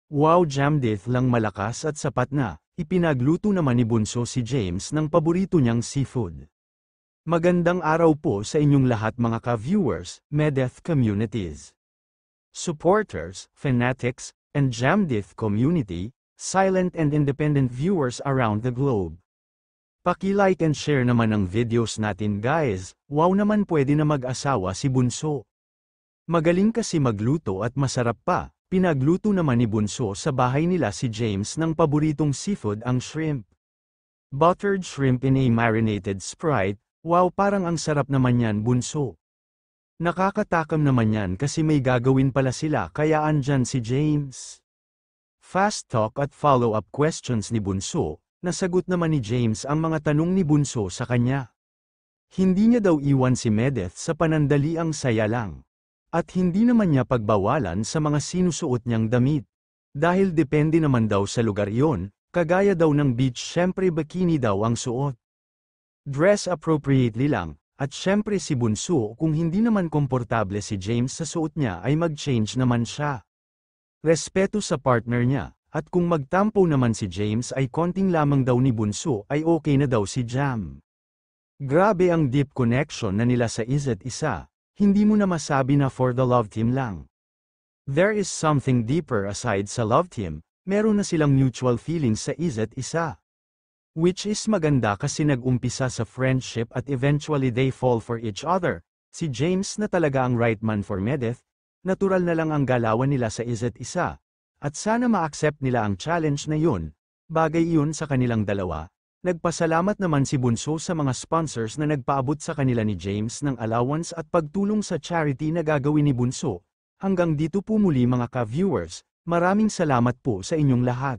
Wow, Jamdith lang malakas at sapat na, ipinagluto naman ni Bunso si James ng paborito niyang seafood. Magandang araw po sa inyong lahat mga ka-viewers, Medeth communities, supporters, fanatics, and Jamdith community, silent and independent viewers around the globe. Paki-like and share naman ang videos natin guys, wow naman pwede na mag-asawa si Bunso. Magaling kasi magluto at masarap pa. Pinagluto naman ni Bunso sa bahay nila si James ng paboritong seafood ang shrimp. Buttered shrimp in a marinated Sprite, wow parang ang sarap naman yan Bunso. Nakakatakam naman yan kasi may gagawin pala sila kaya andyan si James. Fast talk at follow-up questions ni Bunso, nasagot naman ni James ang mga tanong ni Bunso sa kanya. Hindi niya daw iwan si Medeth sa panandaliang saya lang. At hindi naman niya pagbawalan sa mga sinusuot niyang damit. Dahil depende naman daw sa lugar yon, kagaya daw ng beach syempre bikini daw ang suot. Dress appropriately lang, at syempre si Bunso kung hindi naman komportable si James sa suot niya ay mag-change naman siya. Respeto sa partner niya, at kung magtampo naman si James ay konting lamang daw ni Bunso ay okay na daw si Jam. Grabe ang deep connection na nila sa isa't isa. Hindi mo na masabi na for the love team lang. There is something deeper aside sa love team, meron na silang mutual feelings sa isa't isa. Which is maganda kasi nag-umpisa sa friendship at eventually they fall for each other. Si James na talaga ang right man for Medeth, natural na lang ang galawan nila sa isa't isa. At sana ma-accept nila ang challenge na yun, bagay iyon sa kanilang dalawa. Nagpasalamat naman si Bunso sa mga sponsors na nagpaabot sa kanila ni James ng allowance at pagtulong sa charity na gagawin ni Bunso. Hanggang dito po muli mga ka-viewers, maraming salamat po sa inyong lahat.